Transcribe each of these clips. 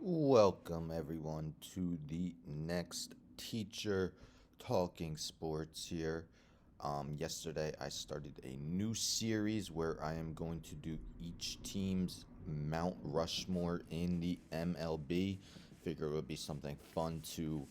Welcome, everyone, to the next Teacher Talking Sports here. Yesterday, I started a new series where I am going to do each team's Mount Rushmore in the MLB. Figure it would be something fun to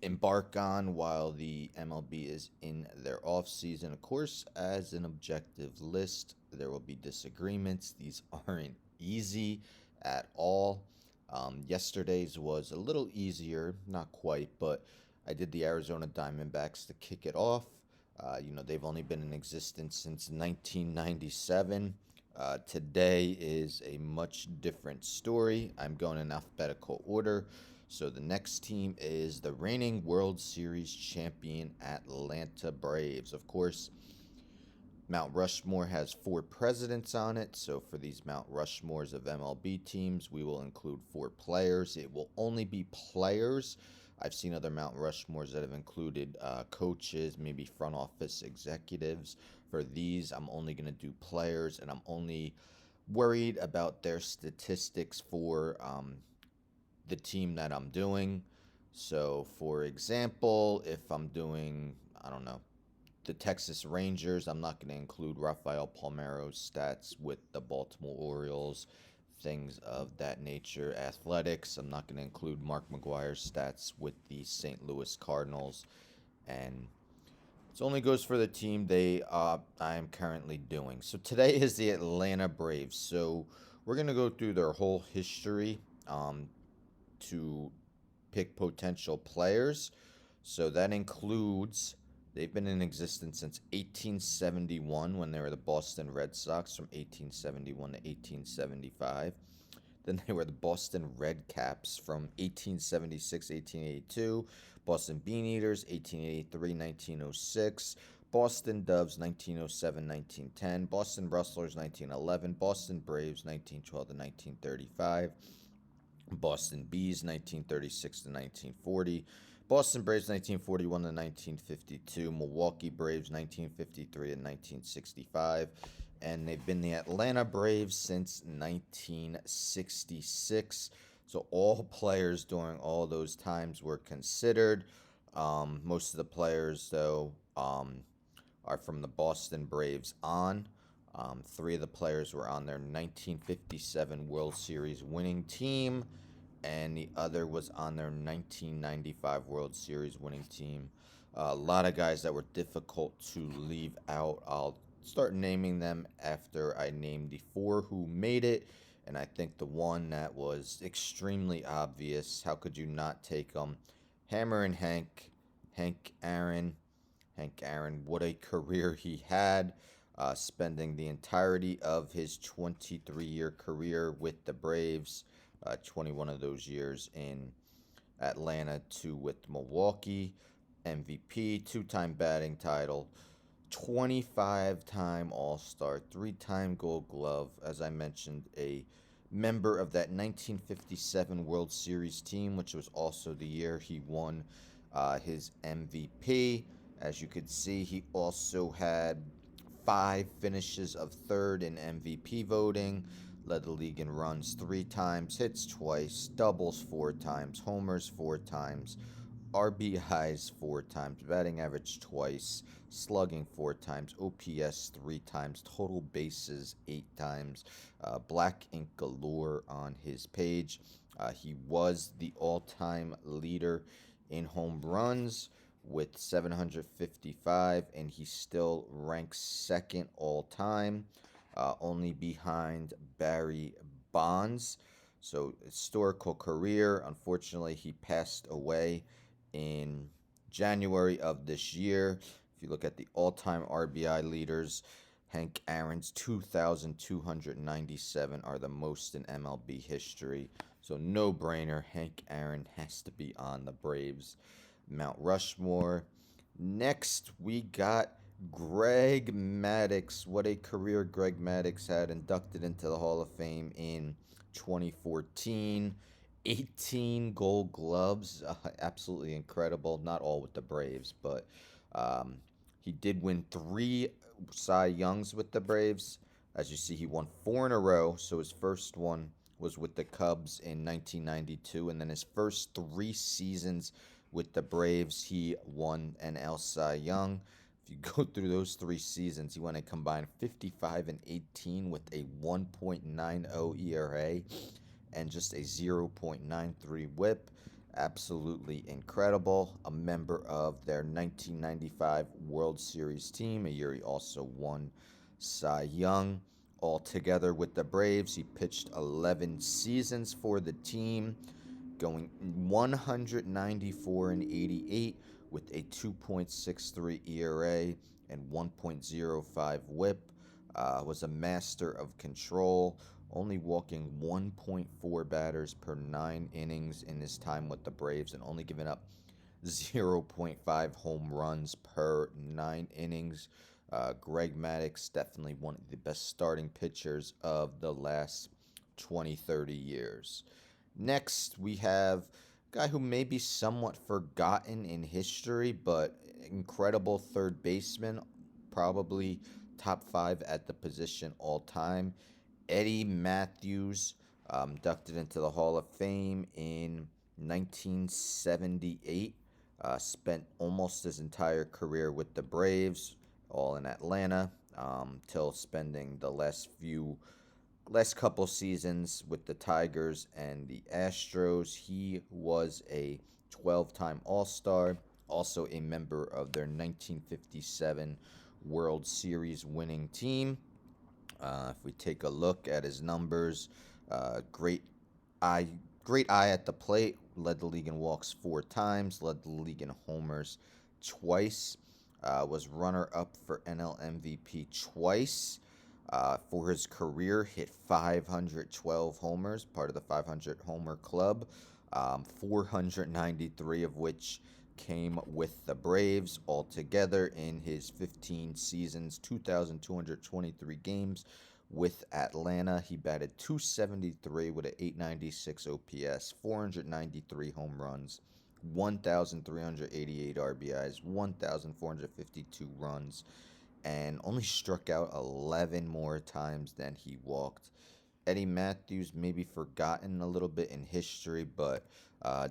embark on while the MLB is in their off season. Of course, as an objective list, there will be disagreements. These aren't easy at all. Yesterday's was a little easier, not quite, but I did the Arizona Diamondbacks to kick it off. They've only been in existence since 1997. Today is a much different story. I'm going in alphabetical order. So the next team is the reigning World Series champion Atlanta Braves. Of course, Mount Rushmore has four presidents on it. So for these Mount Rushmores of MLB teams, we will include four players. It will only be players. I've seen other Mount Rushmores that have included coaches, maybe front office executives. For these, I'm only going to do players, and I'm only worried about their statistics for the team that I'm doing. So, for example, if I'm doing, I don't know, the Texas Rangers, I'm not going to include Rafael Palmeiro's stats with the Baltimore Orioles, things of that nature. Athletics, I'm not going to include Mark McGwire's stats with the St. Louis Cardinals. And it only goes for the team I am currently doing. So today is the Atlanta Braves. So we're going to go through their whole history. To pick potential players. So that includes, they've been in existence since 1871 when they were the Boston Red Sox from 1871 to 1875. Then they were the Boston Red Caps from 1876 1882, Boston Bean Eaters 1883 1906, Boston Doves 1907 1910, Boston Rustlers 1911, Boston Braves 1912 to 1935. Boston Bees 1936 to 1940, Boston Braves 1941 to 1952, Milwaukee Braves 1953 to 1965, and they've been the Atlanta Braves since 1966. So all players during all those times were considered. Most of the players, though, are from the Boston Braves on. Three of the players were on their 1957 World Series winning team, and the other was on their 1995 World Series winning team. A lot of guys that were difficult to leave out. I'll start naming them after I name the four who made it, and I think the one that was extremely obvious, how could you not take them? Hammer and Hank Aaron. Hank Aaron, what a career he had, spending the entirety of his 23-year career with the Braves, 21 of those years in Atlanta, two with Milwaukee, MVP, two-time batting title, 25-time All-Star, three-time Gold Glove, as I mentioned, a member of that 1957 World Series team, which was also the year he won his MVP. As you could see, he also had 5 finishes of third in MVP voting, led the league in runs 3 times, hits twice, doubles 4 times, homers 4 times, RBIs 4 times, batting average twice, slugging 4 times, OPS 3 times, total bases 8 times, black ink galore on his page. He was the all-time leader in home runs with 755, and he still ranks second all time, only behind Barry Bonds. So, historical career. Unfortunately, he passed away in January of this year. If you look at the all time RBI leaders, Hank Aaron's 2,297 are the most in MLB history. So, no brainer. Hank Aaron has to be on the Braves Mount Rushmore. Next, we got Greg Maddox. What a career Greg Maddox had, inducted into the Hall of Fame in 2014. 18 gold gloves. Absolutely incredible. Not all with the Braves, but he did win 3 Cy Youngs with the Braves. As you see, he won 4 in a row. So his first one was with the Cubs in 1992, and then his first 3 seasons with the Braves, he won an L Cy Young. If you go through those 3 seasons, he won a combined 55 and 18 with a 1.90 ERA and just a 0.93 WHIP. Absolutely incredible. A member of their 1995 World Series team, a year he also won Cy Young. Altogether with the Braves, he pitched 11 seasons for the team, going 194 and 88 with a 2.63 ERA and 1.05 WHIP. Was a master of control, only walking 1.4 batters per 9 innings in his time with the Braves, and only giving up zero point 0.5 home runs per 9 innings. Greg Maddox, definitely one of the best starting pitchers of the last 20, 30 years. Next, we have a guy who may be somewhat forgotten in history, but incredible third baseman, probably top 5 at the position all time. Eddie Matthews, inducted into the Hall of Fame in 1978. Spent almost his entire career with the Braves, all in Atlanta, till spending the last couple seasons with the Tigers and the Astros. He was a 12-time All-Star, also a member of their 1957 World Series winning team. If we take a look at his numbers, great eye, great eye at the plate. Led the league in walks 4 times. Led the league in homers twice. Was runner-up for NL MVP twice. For his career, hit 512 homers, part of the 500 homer club. 493 of which came with the Braves. Altogether in his 15 seasons, 2,223 games with Atlanta, he batted .273 with an .896 OPS, 493 home runs, 1,388 RBIs, 1,452 runs, and only struck out 11 more times than he walked. Eddie Matthews may be forgotten a little bit in history, but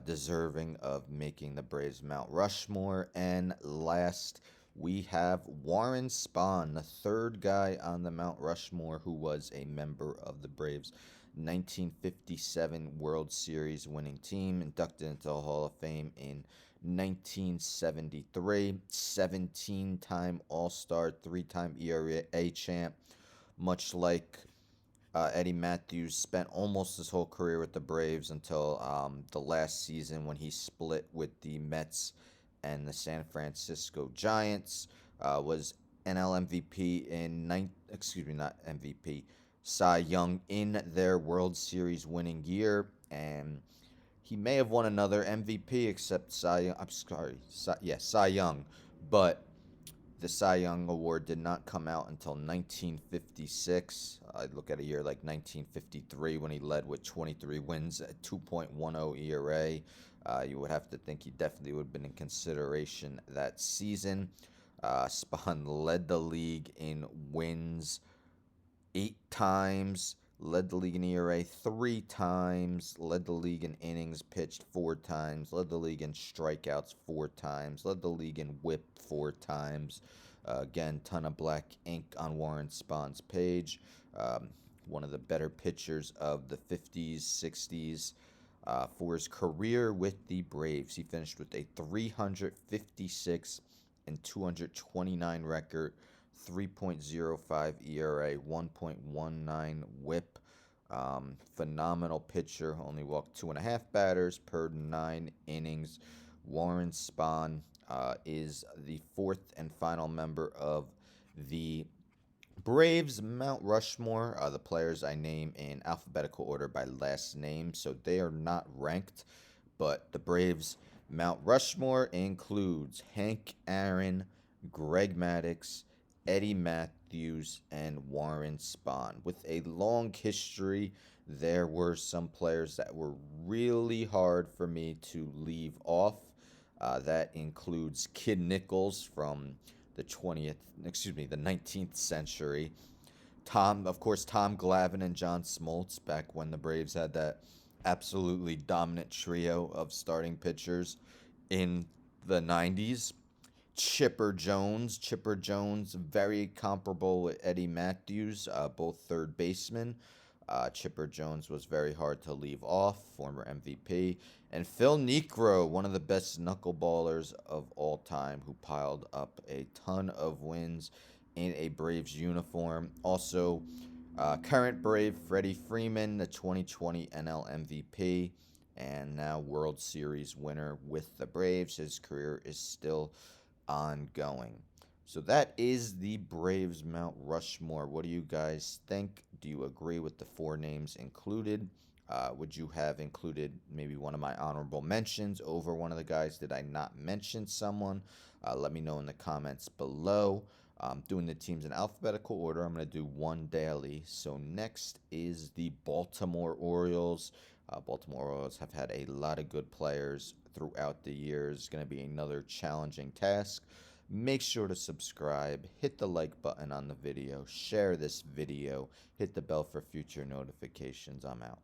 deserving of making the Braves Mount Rushmore. And last, we have Warren Spahn, the third guy on the Mount Rushmore who was a member of the Braves' 1957 World Series winning team, inducted into the Hall of Fame in 1973, 17-time All-Star, 3-time ERA champ, much like Eddie Matthews. Spent almost his whole career with the Braves until the last season when he split with the Mets and the San Francisco Giants. Was NL MVP not MVP, Cy Young in their World Series winning year, and he may have won another MVP except Cy Young. I'm sorry, Cy Young, but the Cy Young Award did not come out until 1956. I look at a year like 1953 when he led with 23 wins at 2.10 ERA. You would have to think he definitely would have been in consideration that season. Spahn led the league in wins 8 times, led the league in ERA 3 times, led the league in innings pitched 4 times, led the league in strikeouts 4 times, led the league in whip 4 times. Again, ton of black ink on Warren Spahn's page. One of the better pitchers of the 50s, 60s. For his career with the Braves, he finished with a 356 and 229 record, 3.05 ERA, 1.19 WHIP. Phenomenal pitcher. Only walked 2.5 batters per 9 innings. Warren Spahn is the fourth and final member of the Braves Mount Rushmore. The players I name in alphabetical order by last name, so they are not ranked. But the Braves Mount Rushmore includes Hank Aaron, Greg Maddox, Eddie Matthews, and Warren Spahn. With a long history, there were some players that were really hard for me to leave off. That includes Kid Nichols from the 19th century, Of course, Tom Glavine and John Smoltz back when the Braves had that absolutely dominant trio of starting pitchers in the 90s. Chipper Jones, very comparable with Eddie Matthews, both third basemen. Chipper Jones was very hard to leave off, former MVP. And Phil Niekro, one of the best knuckleballers of all time, who piled up a ton of wins in a Braves uniform. Also, current Brave Freddie Freeman, the 2020 NL MVP, and now World Series winner with the Braves. His career is still ongoing. So that is the Braves Mount Rushmore. What do you guys think? Do you agree with the four names included? Would you have included maybe one of my honorable mentions over one of the guys? Did I not mention someone? Let me know in the comments below. Doing the teams in alphabetical order. I'm going to do one daily. So next is the Baltimore Orioles. Baltimore Orioles have had a lot of good players throughout the years. It's going to be another challenging task. Make sure to subscribe, hit the like button on the video, share this video, hit the bell for future notifications. I'm out.